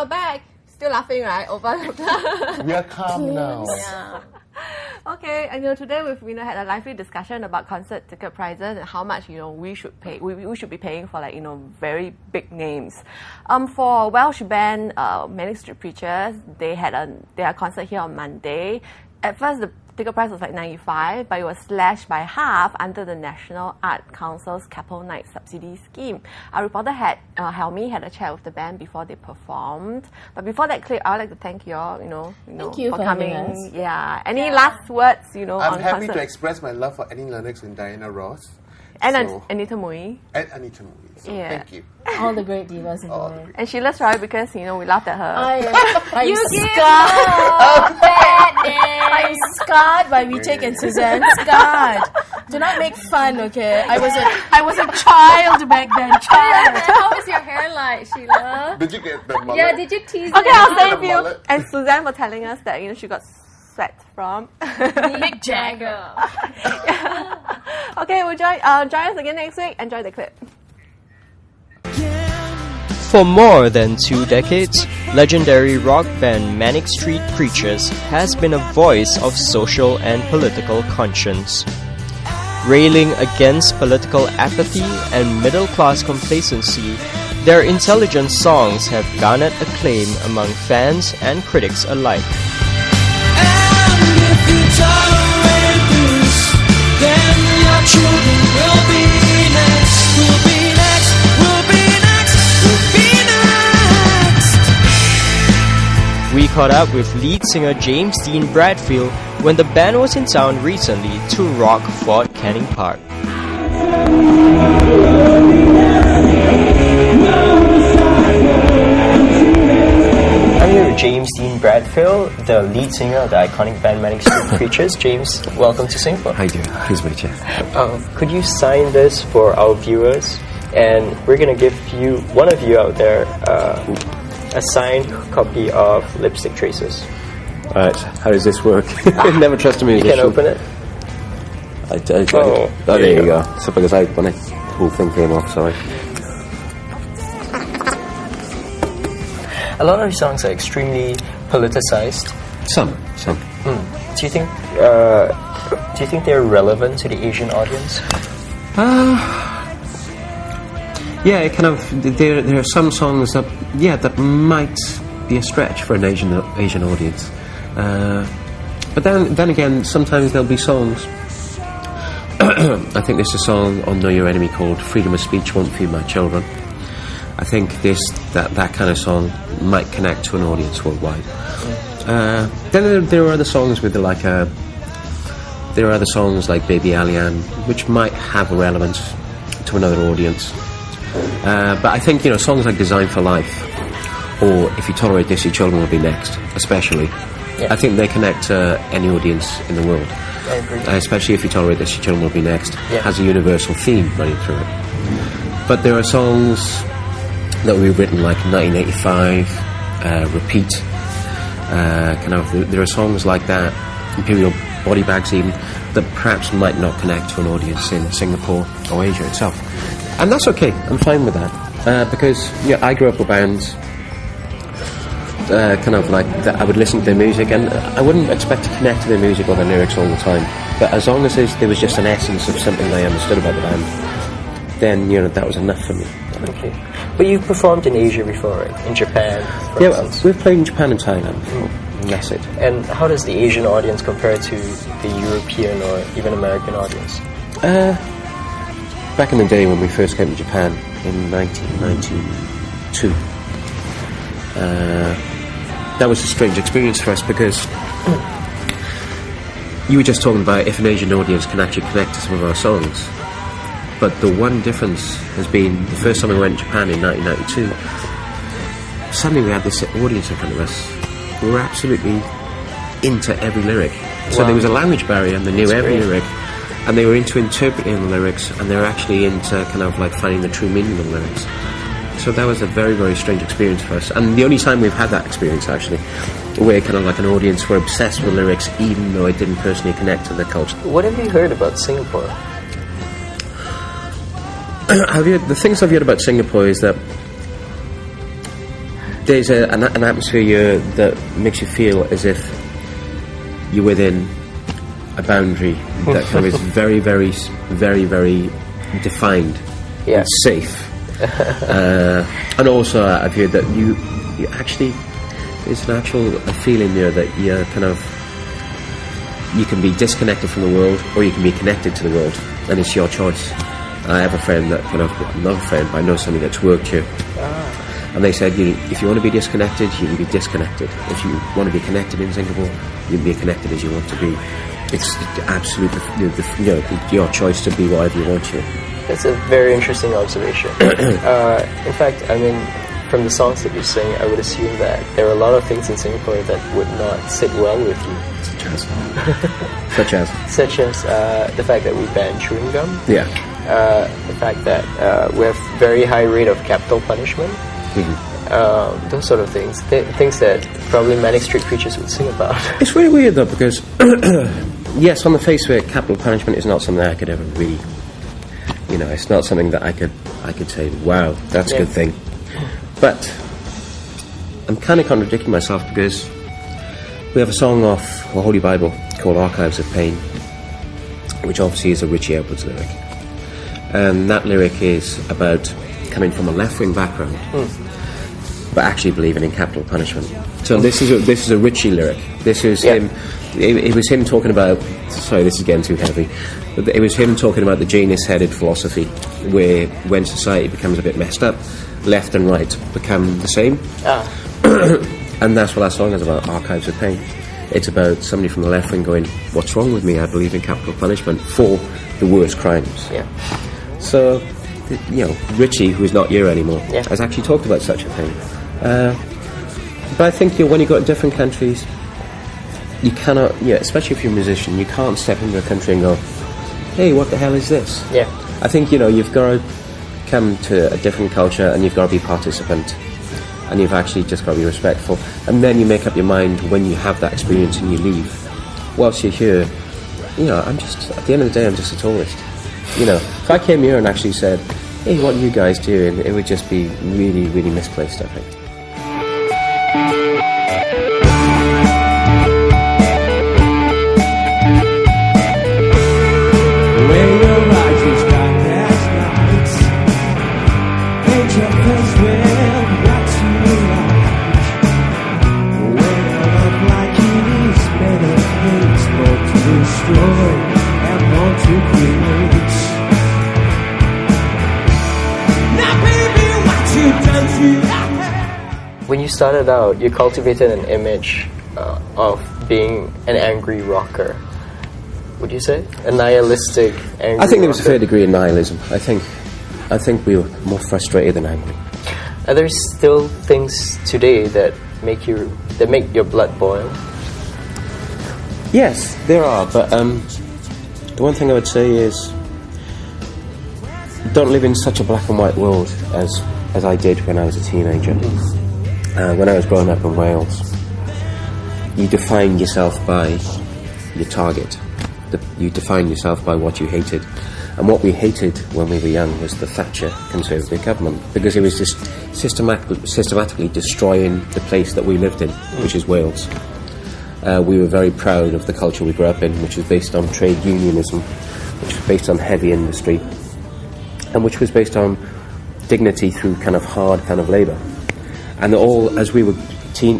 you're back. Still laughing, right? Over. We are calm now. Yeah. Okay, and today we've had a lively discussion about concert ticket prices and how much we should pay. We should be paying for very big names. For Welsh band Manic Street Preachers, they had a concert here on Monday. At first, the ticket price was like $95, but it was slashed by half under the National Art Council's Couple Night Subsidy Scheme. Our reporter Helmi had a chat with the band before they performed. But before that clip, I would like to thank you all, thank you for coming. Us. Yeah. Any last words, I'm on happy concert? to express my love for Annie Lennox and Diana Ross. And Anita Mui. And Anita Mui. So thank you. All the great divas in the world. And Sheila's right because, we laughed at her. I'm scarred. I'm scarred by Richard and Suzanne. Scarred. Do not make fun, okay? I was a child back then. Child. How was your hair like, Sheila? Did you get the mullet? Yeah, did you tease Okay, I'll save you. mullet? And Suzanne was telling us that, she got sweat from Mick Jagger. Okay, we'll join us again next week. Enjoy the clip. For more than 2 decades, legendary rock band Manic Street Preachers has been a voice of social and political conscience. Railing against political apathy and middle-class complacency, their intelligent songs have garnered acclaim among fans and critics alike. And if you tolerate this, then your children will be next. We'll be next. We'll be next. We'll be next. We caught up with lead singer James Dean Bradfield when the band was in town recently to rock Fort Canning Park. I'm here with James Dean Bradfield, the lead singer of the iconic band Manic Street Preachers. James, welcome to Singapore. How you doing? Pleased to meet you. Could you sign this for our viewers? And we're going to give one of you out there, a signed copy of Lipstick Traces. Alright, how does this work? Never trust a You musician. can open it. There you go. So because when the whole thing came off, sorry. A lot of these songs are extremely politicized. Some. Do you think they're relevant to the Asian audience? Yeah, it kind of. There are some songs that might be a stretch for an Asian audience. But then again, sometimes there'll be songs. I think there's a song on Know Your Enemy called "Freedom of Speech Won't Feed My Children." I think that kind of song might connect to an audience worldwide. Then there are other songs with there are other songs like Baby Alien, which might have a relevance to another audience. But I think songs like Designed for Life or If You Tolerate This, Your Children Will Be Next, especially. Yeah. I think they connect to any audience in the world. I agree. Especially If You Tolerate This, Your Children Will Be Next. Yeah. Has a universal theme running through it. But there are songs that we've written like 1985, Repeat, there are songs like that, Imperial Body Bags even, that perhaps might not connect to an audience in Singapore or Asia itself. And that's okay, I'm fine with that. Because I grew up with bands, I would listen to their music and I wouldn't expect to connect to their music or their lyrics all the time. But as long as there was just an essence of something I understood about the band, then that was enough for me. Okay. But you've performed in Asia before, right? In Japan, for instance. We've played in Japan and Thailand before. And that's it. And how does the Asian audience compare to the European or even American audience? Back in the day when we first came to Japan in 1992, that was a strange experience for us because you were just talking about if an Asian audience can actually connect to some of our songs. But the one difference has been the first time we went to Japan in 1992, suddenly we had this audience in front of us who were absolutely into every lyric. So there was a language barrier and they knew every lyric and they were into interpreting the lyrics and they were actually into finding the true meaning of the lyrics. So that was a very, very strange experience for us. And the only time we've had that experience actually, where an audience were obsessed with lyrics even though it didn't personally connect to the culture. What have you heard about Singapore? The things I've heard about Singapore is that there's an atmosphere here that makes you feel as if you're within a boundary that kind of is very, very, very, very defined and safe. And also, I've heard that you actually, there's an actual feeling there that you're kind of, you can be disconnected from the world or you can be connected to the world, and it's your choice. I have a friend that kind of, not a friend, but I know somebody that's worked here. And they said, if you want to be disconnected, you can be disconnected. If you want to be connected in Singapore, you can be connected as you want to be. It's absolutely, your choice to be whatever you want to. That's a very interesting observation. In fact, I mean, from the songs that you sing, I would assume that there are a lot of things in Singapore that would not sit well with you. Such as? Such as the fact that we ban chewing gum. Yeah. The fact that we have very high rate of capital punishment. Those sort of things. Things that probably Manic Street Preachers would sing about. It's really weird though, because yes, on the face of it, capital punishment is not something I could ever really, it's not something that I could say, wow, that's a good thing. But I'm kind of contradicting myself, because we have a song off the Holy Bible called Archives of Pain, which obviously is a Richie Edwards lyric. And that lyric is about coming from a left-wing background, but actually believing in capital punishment. So this is a Richie lyric. This is him. It was him talking about. Sorry, this is getting too heavy. But it was him talking about the Janus-headed philosophy, where when society becomes a bit messed up, left and right become the same. And that's what that song is about. Archives of Pain. It's about somebody from the left wing going, "What's wrong with me? I believe in capital punishment for the worst crimes." Yeah. So, Richie, who is not here anymore, has actually talked about such a thing. But I think when you go to different countries, you cannot, especially if you're a musician, you can't step into a country and go, "Hey, what the hell is this?" Yeah. I think you've got to come to a different culture and you've got to be participant, and you've actually just got to be respectful, and then you make up your mind when you have that experience and you leave. Whilst you're here, I'm just, at the end of the day, I'm just a tourist. If I came here and actually said, "Hey, what are you guys doing?" it would just be really, really misplaced, I think. When you started out, you cultivated an image of being an angry rocker. Would you say a nihilistic angry? I think there was a rocker? fair degree of nihilism. I think we were more frustrated than angry. Are there still things today that make your blood boil? Yes, there are, but the one thing I would say is, don't live in such a black and white world as I did when I was a teenager. When I was growing up in Wales, you defined yourself by your target. You defined yourself by what you hated. And what we hated when we were young was the Thatcher Conservative government, because it was just systematically destroying the place that we lived in, which is Wales. We were very proud of the culture we grew up in, which was based on trade unionism, which was based on heavy industry, and which was based on dignity through kind of hard kind of labour. And all, as we were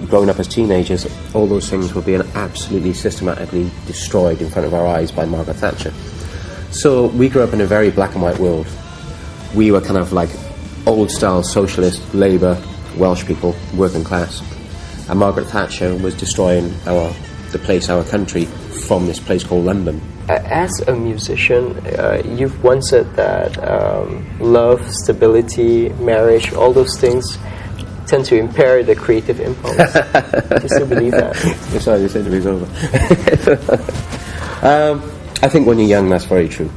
growing up as teenagers, all those things were being absolutely systematically destroyed in front of our eyes by Margaret Thatcher. So we grew up in a very black and white world. We were kind of like old-style socialist, Labour, Welsh people, working class. And Margaret Thatcher was destroying our country, from this place called London. As a musician, you've once said that love, stability, marriage, all those things tend to impair the creative impulse. Do you still believe that? Sorry, this interview's over. I think when you're young, that's very true.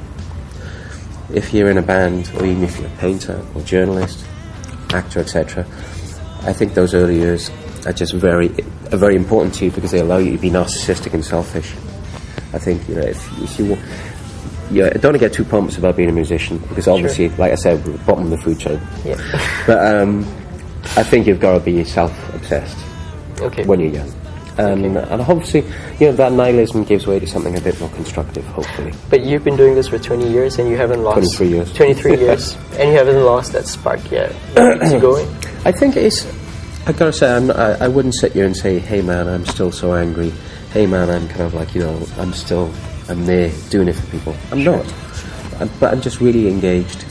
If you're in a band, or even if you're a painter, or journalist, actor, etc., I think those early years are just very important to you, because they allow you to be narcissistic and selfish. I think, if you don't want to get too pompous about being a musician, because obviously, like I said, we're the bottom of the food chain. Yeah. But I think you've got to be self-obsessed Okay. when you're young. And obviously, that nihilism gives way to something a bit more constructive, hopefully. But you've been doing this for 20 years and you haven't lost... 23 years. 23 years. And you haven't lost that spark yet. What keeps you going? I think it's... I've got to say, I wouldn't sit here and say, hey man, I'm still so angry. Hey man, I'm kind of like, I'm there doing it for people. I'm not. But I'm just really engaged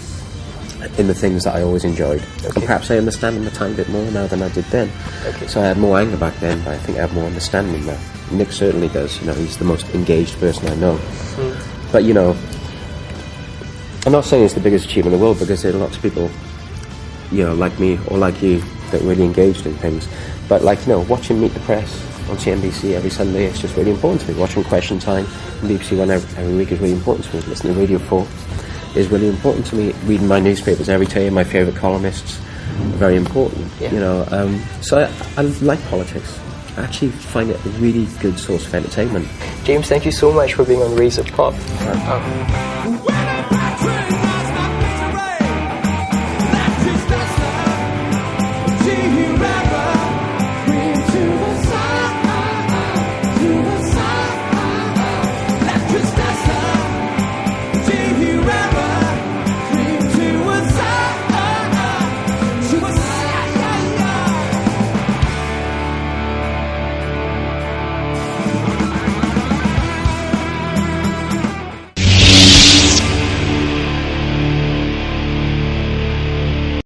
in the things that I always enjoyed. And perhaps I understand them a tiny bit more now than I did then. So I had more anger back then, but I think I have more understanding now. Nick certainly does. He's the most engaged person I know. But I'm not saying it's the biggest achievement in the world, because there are lots of people, like me or like you, that are really engaged in things. But watching Meet the Press on CNBC every Sunday, it's just really important to me. Watching Question Time on BBC One every week is really important to me. Listening to Radio 4 is really important to me. Reading my newspapers every day, my favourite columnists, very important. So I like politics. I actually find it a really good source of entertainment. James, thank you so much for being on RazorPop.